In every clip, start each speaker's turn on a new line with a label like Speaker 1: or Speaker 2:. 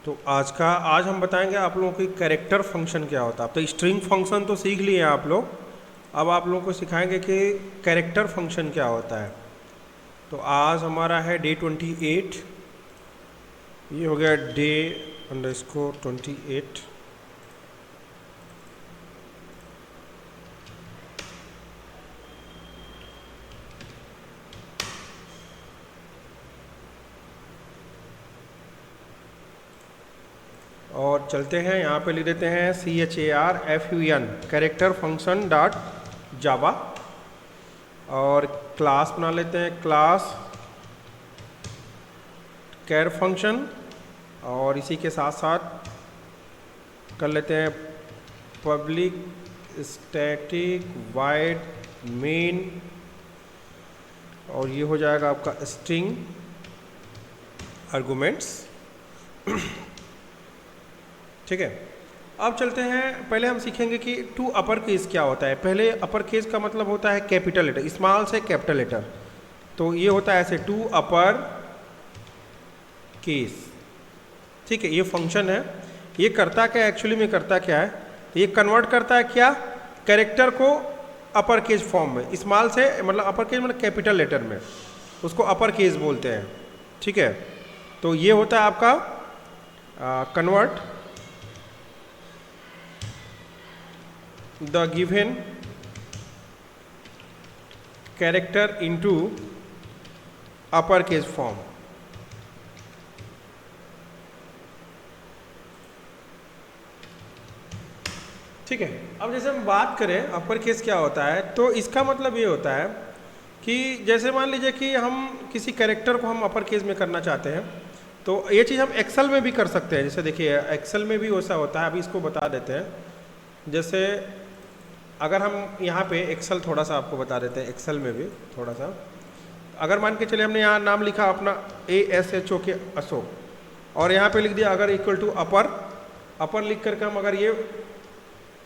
Speaker 1: आज हम बताएंगे आप लोगों की कैरेक्टर फंक्शन क्या होता है। तो स्ट्रिंग फंक्शन तो सीख लिए आप लोग, अब आप लोगों को सिखाएंगे कि कैरेक्टर फंक्शन क्या होता है। तो आज हमारा है डे 28, ये हो गया डे अंडरस्कोर 28। और चलते हैं, यहाँ पे लिख देते हैं CHARFUN कैरेक्टर फंक्शन डॉट जावा, और क्लास बना लेते हैं क्लास कैर फंक्शन, और इसी के साथ साथ कर लेते हैं पब्लिक स्टैटिक वाइड मेन, और ये हो जाएगा आपका स्ट्रिंग आर्गुमेंट्स। ठीक है, अब चलते हैं, पहले हम सीखेंगे कि टू अपर केस क्या होता है। पहले अपर केस का मतलब होता है कैपिटल लेटर, स्मॉल से कैपिटल लेटर। तो ये होता है ऐसे टू अपर केस। ठीक है, ये फंक्शन है, ये करता क्या एक्चुअली में, करता क्या है, ये कन्वर्ट करता है क्या, कैरेक्टर को अपर केस फॉर्म में, स्मॉल से मतलब अपर केस मतलब कैपिटल लेटर में, उसको अपर केस बोलते हैं। ठीक है, तो ये होता है आपका convert the given character into upper case form। ठीक है, अब जैसे हम बात करें अपर केस क्या होता है, तो इसका मतलब ये होता है कि जैसे मान लीजिए कि हम किसी कैरेक्टर को हम अपर केस में करना चाहते हैं, तो ये चीज़ हम एक्सेल में भी कर सकते हैं। जैसे देखिए एक्सेल में भी वैसा होता है, अभी इसको बता देते हैं। जैसे अगर हम यहाँ पे एक्सेल थोड़ा सा आपको बता देते हैं, एक्सेल में भी थोड़ा सा, अगर मान के चले हमने यहाँ नाम लिखा अपना ASHOK अशोक, और यहाँ पे लिख दिया अगर इक्वल टू अपर लिख करके हम अगर ये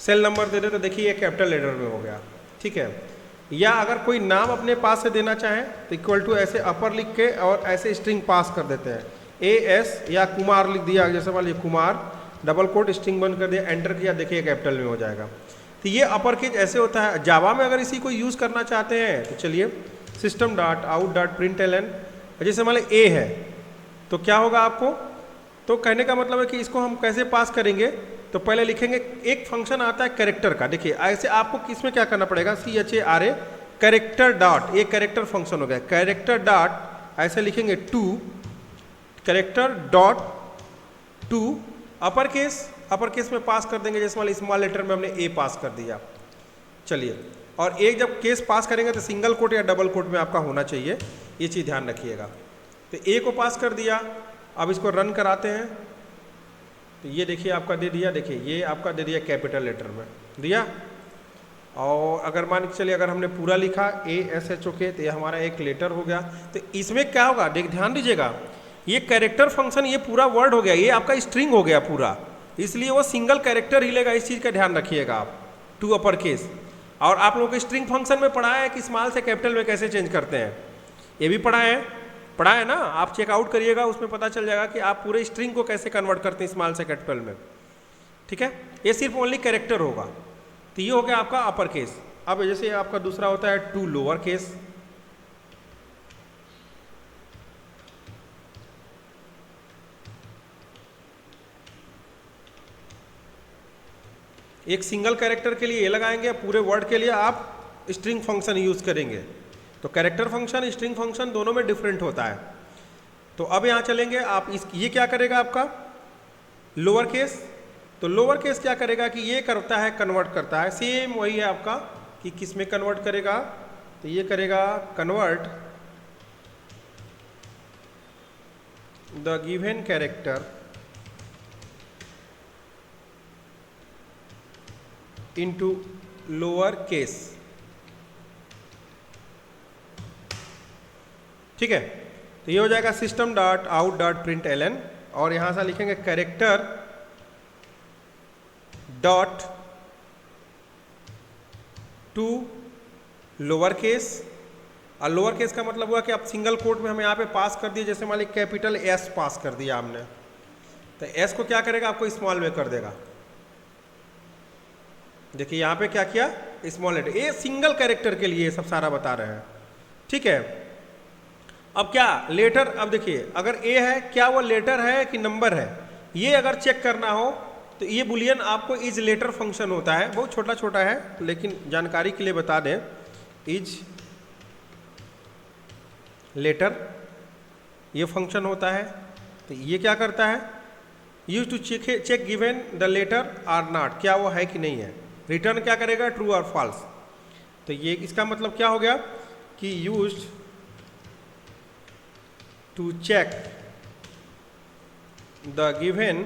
Speaker 1: सेल नंबर दे दे तो देखिए ये कैपिटल लेटर में हो गया। ठीक है, या अगर कोई नाम अपने पास से देना चाहें तो इक्वल टू ऐसे अपर लिख के और ऐसे स्ट्रिंग पास कर देते हैं, AS या कुमार लिख दिया, जैसे मान लीजिए कुमार डबल कोट स्ट्रिंग बंद कर दिया, एंटर किया, देखिए कैपिटल में हो जाएगा। तो ये अपर केस ऐसे होता है। जावा में अगर इसी को यूज़ करना चाहते हैं तो चलिए system dot out dot print L N, जैसे मान लीजिए ए है तो क्या होगा आपको, तो कहने का मतलब है कि इसको हम कैसे पास करेंगे, तो पहले लिखेंगे एक फंक्शन आता है कैरेक्टर का। देखिए ऐसे आपको किसमें क्या करना पड़ेगा, CHARA कैरेक्टर डॉट, ये कैरेक्टर फंक्शन हो गया, कैरेक्टर डॉट ऐसे लिखेंगे to character dot to upper case में पास कर देंगे। जैसे मान स्मॉल लेटर में हमने ए पास कर दिया। चलिए, और एक जब केस पास करेंगे तो सिंगल कोट या डबल कोट में आपका होना चाहिए, ये चीज़ ध्यान रखिएगा। तो ए को पास कर दिया, अब इसको रन कराते हैं तो ये देखिए आपका दे दिया, देखिए ये आपका दे दिया कैपिटल लेटर में दिया। और अगर मान के चलिए अगर हमने पूरा लिखा ASHOK तो ये हमारा एक लेटर हो गया। तो इसमें क्या होगा, ध्यान दीजिएगा, ये कैरेक्टर फंक्शन ये पूरा वर्ड हो गया, ये आपका स्ट्रिंग हो गया पूरा, इसलिए वो सिंगल कैरेक्टर ही लेगा। इस चीज़ का ध्यान रखिएगा आप, टू अपर केस। और आप लोगों को स्ट्रिंग फंक्शन में पढ़ा है कि स्मॉल से कैपिटल में कैसे चेंज करते हैं, ये भी पढ़ा है ना, आप चेकआउट करिएगा, उसमें पता चल जाएगा कि आप पूरे स्ट्रिंग को कैसे कन्वर्ट करते हैं स्मॉल से कैपिटल में। ठीक है, ये सिर्फ ओनली कैरेक्टर होगा। तो ये हो गया आपका अपर केस। अब जैसे आपका दूसरा होता है टू लोअर केस। एक सिंगल कैरेक्टर के लिए ये लगाएंगे, पूरे वर्ड के लिए आप स्ट्रिंग फंक्शन यूज करेंगे। तो कैरेक्टर फंक्शन स्ट्रिंग फंक्शन दोनों में डिफरेंट होता है। तो अब यहाँ चलेंगे आप ये क्या करेगा आपका लोअर केस। तो लोअर केस क्या करेगा कि ये करता है कन्वर्ट करता है, सेम वही है आपका कि किस में कन्वर्ट करेगा, तो ये करेगा convert the given character into lower case. ठीक है, तो ये हो जाएगा system dot out dot print L N, और यहां से लिखेंगे character dot to lower case. और लोअर केस का मतलब हुआ कि आप सिंगल कोट में हम यहाँ पे पास कर दिए, जैसे मान लीजिए कैपिटल S पास कर दिया हमने, तो एस को क्या करेगा, आपको स्मॉल में कर देगा। देखिए यहाँ पे क्या किया, स्मॉल लेटर। ये सिंगल कैरेक्टर के लिए सब सारा बता रहे हैं, ठीक है। अब क्या लेटर, अब देखिए अगर ए है, क्या वो लेटर है कि नंबर है, ये अगर चेक करना हो तो ये बुलियन आपको इज लेटर फंक्शन होता है। बहुत छोटा छोटा है लेकिन जानकारी के लिए बता दें, इज लेटर ये फंक्शन होता है। तो ये क्या करता है, use to check given the letter or not, क्या वो है कि नहीं है। रिटर्न क्या करेगा, ट्रू और फॉल्स। तो ये इसका मतलब क्या हो गया कि use to check the given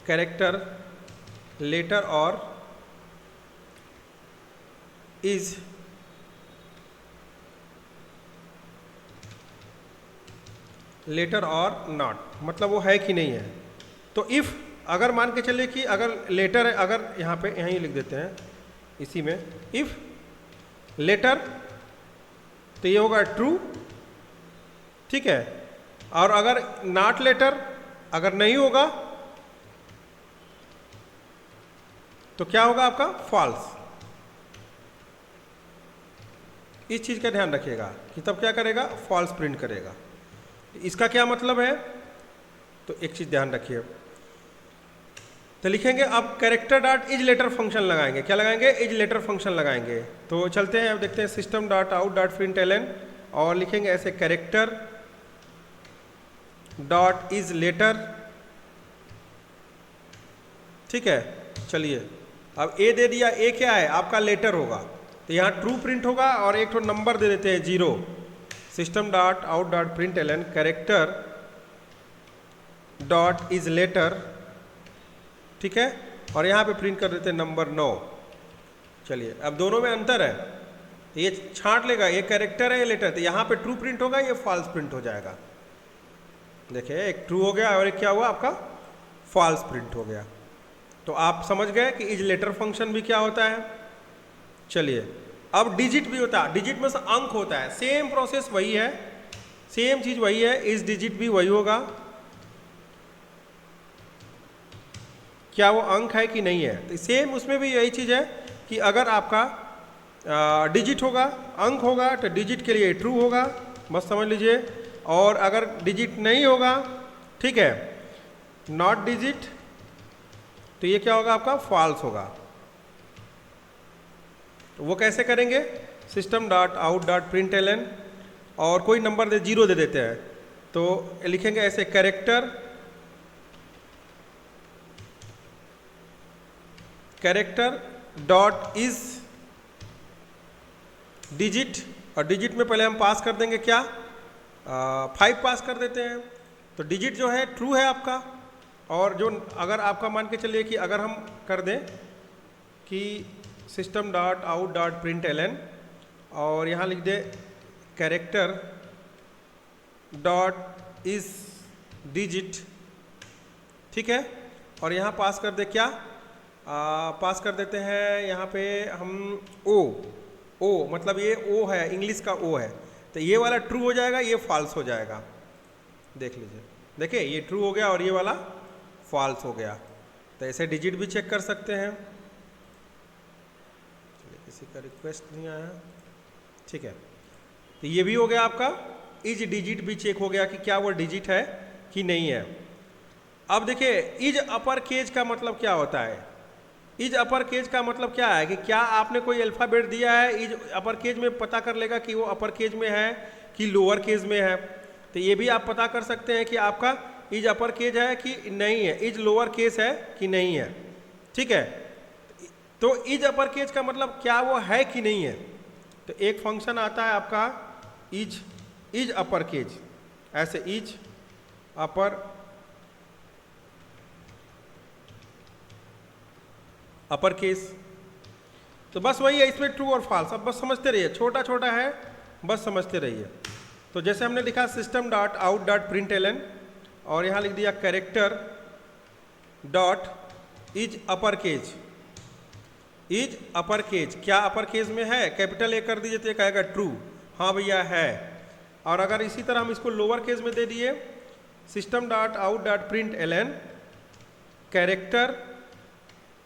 Speaker 1: character letter और इज लेटर और नॉट, मतलब वो है कि नहीं है। तो इफ़ अगर मान के चलिए कि अगर लेटर है, अगर यहाँ पे यहीं लिख देते हैं इसी में, इफ़ लेटर तो ये होगा ट्रू, ठीक है। और अगर नॉट लेटर अगर नहीं होगा तो क्या होगा आपका, फॉल्स। इस चीज़ का ध्यान रखिएगा कि तब क्या करेगा, फॉल्स प्रिंट करेगा। इसका क्या मतलब है, तो एक चीज़ ध्यान रखिए। तो लिखेंगे अब character dot is letter function लगाएंगे, क्या लगाएंगे, इज लेटर फंक्शन लगाएंगे। तो चलते हैं अब देखते हैं system dot out dot println और लिखेंगे ऐसे कैरेक्टर डॉट इज लेटर, ठीक है। चलिए अब ए दे दिया, ए क्या है आपका, लेटर होगा, तो यहाँ ट्रू प्रिंट होगा और एक तो नंबर दे देते हैं 0। System dot out dot println character dot is letter, ठीक है, और यहाँ पे प्रिंट कर देते हैं नंबर 9। चलिए अब दोनों में अंतर है, तो ये छांट लेगा, ये कैरेक्टर है ये लेटर, तो यहाँ पे ट्रू प्रिंट होगा, ये फॉल्स प्रिंट हो जाएगा। देखिए एक ट्रू हो गया और एक क्या हुआ आपका, फॉल्स प्रिंट हो गया। तो आप समझ गए कि इज लेटर फंक्शन भी क्या होता है। चलिए अब डिजिट भी होता है, डिजिट में से अंक होता है, सेम प्रोसेस वही है, सेम चीज वही है, इस डिजिट भी वही होगा, क्या वो अंक है कि नहीं है। तो सेम उसमें भी यही चीज है कि अगर आपका डिजिट होगा, अंक होगा, तो डिजिट के लिए ट्रू होगा, बस समझ लीजिए। और अगर डिजिट नहीं होगा, ठीक है, नॉट डिजिट, तो ये क्या होगा आपका, फॉल्स होगा। तो वो कैसे करेंगे, system dot out dot println और कोई नंबर दे 0 दे देते हैं, तो लिखेंगे ऐसे कैरेक्टर डॉट इज डिजिट, और डिजिट में पहले हम पास कर देंगे क्या, 5 पास कर देते हैं। तो डिजिट जो है ट्रू है आपका, और जो अगर आपका मान के चलिए कि अगर हम कर दें कि system dot out dot println और यहाँ लिख दे कैरेक्टर डॉट इज डिजिट, ठीक है, और यहाँ पास कर दे क्या, पास कर देते हैं यहाँ पे हम ओ मतलब ये ओ है, इंग्लिश का ओ है, तो ये वाला ट्रू हो जाएगा, ये फॉल्स हो जाएगा। देख लीजिए, देखिए ये ट्रू हो गया और ये वाला फॉल्स हो गया। तो ऐसे डिजिट भी चेक कर सकते हैं। चलिए किसी का रिक्वेस्ट नहीं आया, ठीक है। तो ये भी हो गया आपका, इज डिजिट भी चेक हो गया कि क्या वो डिजिट है कि नहीं है। अब देखिए इज अपर केज का मतलब क्या होता है, इज अपर केज का मतलब क्या है कि क्या आपने कोई अल्फ़ाबेट दिया है, इज अपर केज में पता कर लेगा कि वो अपर केज में है कि लोअर केज में है। तो ये भी आप पता कर सकते हैं कि आपका इज अपर केज है कि नहीं है, इज लोअर केज है कि नहीं है, ठीक है। तो इज अपर केज का मतलब क्या वो है कि नहीं है। तो एक फंक्शन आता है आपका इज अपर केज, ऐसे इज अपर केस, तो बस वही है, इसमें ट्रू और फॉल्स। अब बस समझते रहिए, छोटा छोटा है, बस समझते रहिए। तो जैसे हमने लिखा system dot out dot println और यहाँ लिख दिया character dot is upper case, is upper case क्या अपर केज में है, कैपिटल ए कर दीजिए तो ये कहेगा ट्रू, हाँ भैया है। और अगर इसी तरह हम इसको लोअर केज में दे दिए system dot out dot print L N character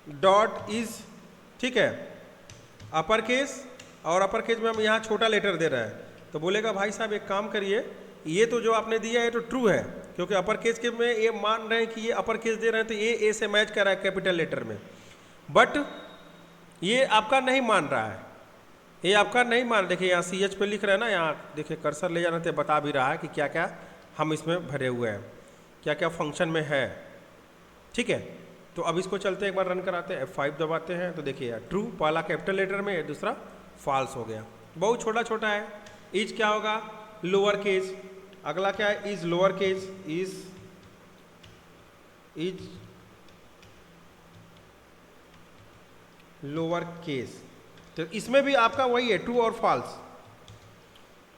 Speaker 1: dot is, ठीक है, अपर केस, और अपर केस में हम यहाँ छोटा लेटर दे रहे हैं। तो बोलेगा भाई साहब एक काम करिए, ये तो जो आपने दिया है तो ट्रू है, क्योंकि अपर केस के में ये मान रहे हैं कि ये अपर केस दे रहे हैं तो ये ए से मैच कर रहा है कैपिटल लेटर में, बट ये आपका नहीं मान रहा है, ये आपका नहीं मान। देखिए यहाँ सी एच पे लिख रहे हैं ना, यहाँ देखिए कर्सर ले जाना तो बता भी रहा है कि क्या क्या हम इसमें भरे हुए हैं, क्या क्या फंक्शन में है, ठीक है। तो अब इसको चलते एक बार रन कराते हैं, F5 दबाते हैं तो देखिए यार ट्रू पहला कैपिटल लेटर में, दूसरा फॉल्स हो गया, बहुत छोटा छोटा है। इज क्या होगा, लोअर केस, अगला क्या है, is lower case, is lower case. तो इसमें भी आपका वही है, ट्रू और फॉल्स।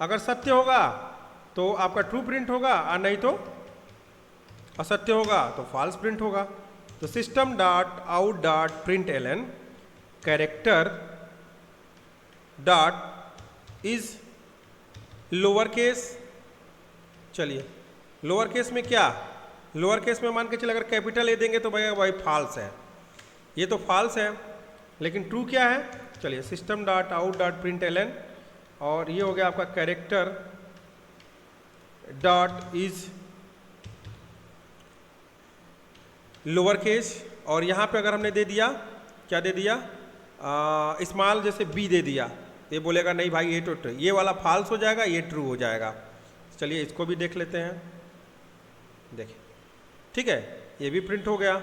Speaker 1: अगर सत्य होगा तो आपका ट्रू प्रिंट होगा, और नहीं तो असत्य होगा तो फॉल्स प्रिंट होगा। तो system dot out dot print L N character dot is lower case. चलिए लोअर केस में क्या, लोअर केस में मान के चले अगर कैपिटल ए देंगे तो भाई फॉल्स है, ये तो फॉल्स है, लेकिन ट्रू क्या है। चलिए system dot out dot print L N, और ये हो गया आपका character dot is lower case, और यहाँ पे अगर हमने दे दिया, क्या दे दिया, स्मॉल जैसे बी दे दिया, तो ये बोलेगा नहीं भाई ये तो ये वाला फॉल्स हो जाएगा, ये ट्रू हो जाएगा। चलिए इसको भी देख लेते हैं, देखिए ठीक है, ये भी प्रिंट हो गया।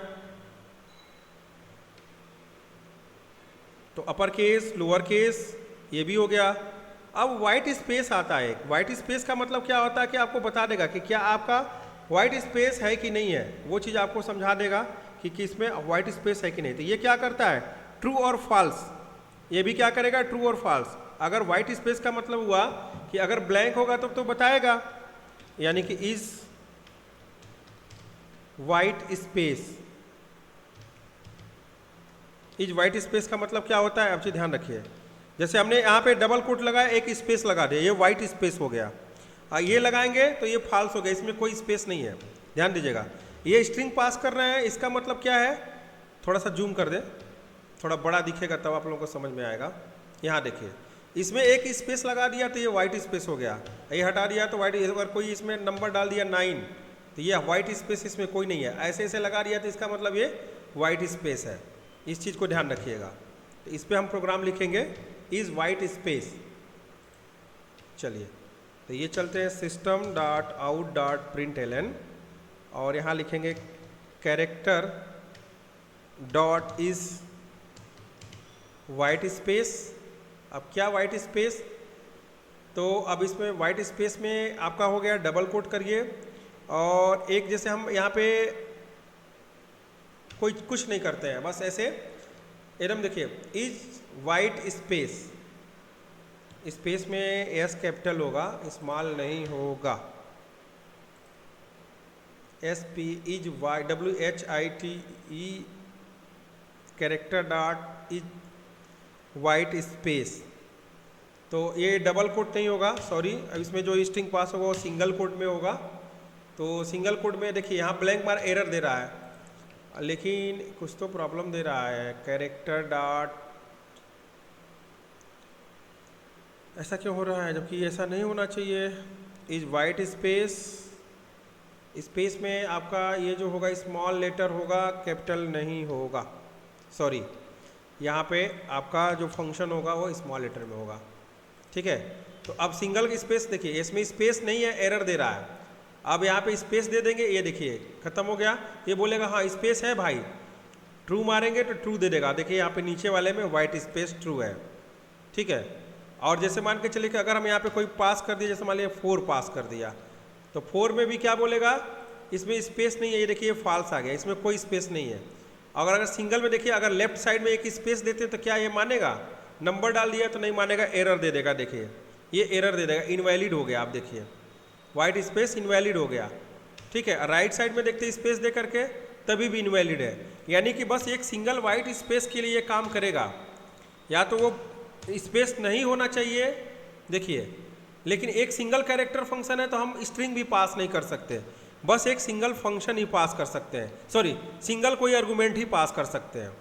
Speaker 1: तो अपर केस, लोअर केस, ये भी हो गया। अब व्हाइट स्पेस आता है, व्हाइट स्पेस का मतलब क्या होता है कि आपको बता देगा कि क्या आपका व्हाइट स्पेस है कि नहीं है, वो चीज़ आपको समझा देगा कि किसमें व्हाइट स्पेस है कि नहीं। तो ये क्या करता है, ट्रू और फॉल्स, ये भी क्या करेगा, ट्रू और फॉल्स। अगर व्हाइट स्पेस का मतलब हुआ कि अगर ब्लैंक होगा तो बताएगा, यानी कि is white space, is white space का मतलब क्या होता है, आप चीज ध्यान रखिए। जैसे हमने यहाँ पे डबल कोट लगाया, एक स्पेस लगा दिया, ये व्हाइट स्पेस हो गया, और ये लगाएंगे तो ये फॉल्स हो गया, इसमें कोई स्पेस नहीं है। ध्यान दीजिएगा, ये स्ट्रिंग पास कर रहे हैं, इसका मतलब क्या है, थोड़ा सा जूम कर दे, थोड़ा बड़ा दिखेगा तब आप लोगों को समझ में आएगा। यहाँ देखिए इसमें एक स्पेस लगा दिया तो ये व्हाइट स्पेस हो गया, ये हटा दिया तो व्हाइट, अगर कोई इसमें नंबर डाल दिया 9 तो ये व्हाइट स्पेस इसमें कोई नहीं है, ऐसे ऐसे लगा दिया तो इसका मतलब ये व्हाइट स्पेस है। इस चीज़ को ध्यान रखिएगा। तो इस पर हम प्रोग्राम लिखेंगे इज व्हाइट स्पेस। चलिए तो ये चलते हैं system dot out dot print L N, और यहाँ लिखेंगे character dot is white space. अब क्या व्हाइट स्पेस, तो अब इसमें व्हाइट स्पेस में आपका हो गया, डबल कोट करिए, और एक जैसे हम यहाँ पे कोई कुछ नहीं करते हैं, बस ऐसे एकदम देखिए, इज व्हाइट स्पेस, स्पेस में एस कैपिटल होगा, स्मॉल नहीं होगा, S P is Y W H I T E character dot is white space. तो ये डबल कोट नहीं होगा, सॉरी, अब इसमें जो स्ट्रिंग पास होगा वो सिंगल कोट में होगा। तो सिंगल कोट में देखिए यहाँ ब्लैंक मार एरर दे रहा है, लेकिन कुछ तो प्रॉब्लम दे रहा है, कैरेक्टर डॉट, ऐसा क्यों हो रहा है जबकि ऐसा नहीं होना चाहिए। इज वाइट स्पेस, स्पेस में आपका ये जो होगा स्मॉल लेटर होगा, कैपिटल नहीं होगा, सॉरी, यहाँ पे आपका जो फंक्शन होगा वो स्मॉल लेटर में होगा, ठीक है। तो अब सिंगल स्पेस देखिए, इसमें स्पेस नहीं है, एरर दे रहा है। अब यहाँ पे स्पेस दे देंगे, ये देखिए खत्म हो गया, ये बोलेगा हाँ स्पेस है भाई, ट्रू मारेंगे तो ट्रू दे देगा। देखिए यहाँ पे नीचे वाले में वाइट स्पेस ट्रू है, ठीक है। और जैसे मान के चलिए कि अगर हम यहाँ पे कोई पास कर दिया, जैसे मान लिया 4 पास कर दिया, तो 4 में भी क्या बोलेगा, इसमें स्पेस नहीं है, ये देखिए फॉल्स आ गया, इसमें कोई स्पेस नहीं है। अगर सिंगल में देखिए, अगर लेफ्ट साइड में एक स्पेस देते तो क्या ये मानेगा, नंबर डाल दिया तो नहीं मानेगा, एरर दे देगा। देखिए ये एरर दे देगा, इनवैलिड हो गया, आप देखिए वाइट स्पेस इनवैलिड हो गया, ठीक है। राइट साइड में देखते स्पेस दे करके तभी भी इनवैलिड है, यानी कि बस एक सिंगल वाइट स्पेस के लिए काम करेगा, या तो वो स्पेस नहीं होना चाहिए, देखिए। लेकिन एक सिंगल कैरेक्टर फंक्शन है तो हम स्ट्रिंग भी पास नहीं कर सकते, बस एक सिंगल फंक्शन ही पास कर सकते हैं, सॉरी सिंगल कोई आर्गूमेंट ही पास कर सकते हैं।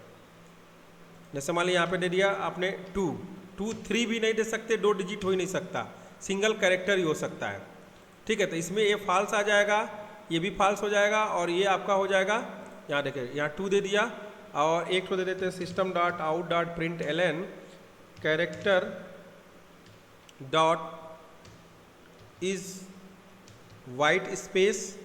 Speaker 1: जैसे मान लीजिए यहाँ पे दे दिया आपने 2, 3 भी नहीं दे सकते, 2 डिजिट हो ही नहीं सकता, सिंगल कैरेक्टर ही हो सकता है। ठीक है, तो इसमें ये फॉल्स आ जाएगा, ये भी फॉल्स हो जाएगा, और ये आपका हो जाएगा, यहाँ देखिए यहाँ 2 दे दिया, और एक तो दे देते हैं system dot out dot print L N character dot is white space,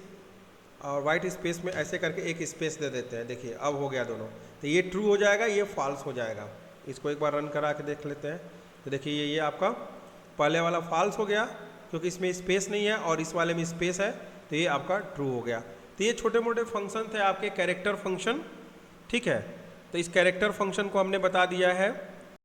Speaker 1: और वाइट स्पेस में ऐसे करके एक स्पेस दे देते हैं। देखिए अब हो गया दोनों, तो ये ट्रू हो जाएगा, ये फॉल्स हो जाएगा। इसको एक बार रन करा के देख लेते हैं। तो देखिए ये आपका पहले वाला फॉल्स हो गया क्योंकि इसमें स्पेस नहीं है, और इस वाले में स्पेस है, तो ये आपका ट्रू हो गया। तो ये छोटे मोटे फंक्शन थे आपके कैरेक्टर फंक्शन। ठीक है, तो इस कैरेक्टर फंक्शन को हमने बता दिया है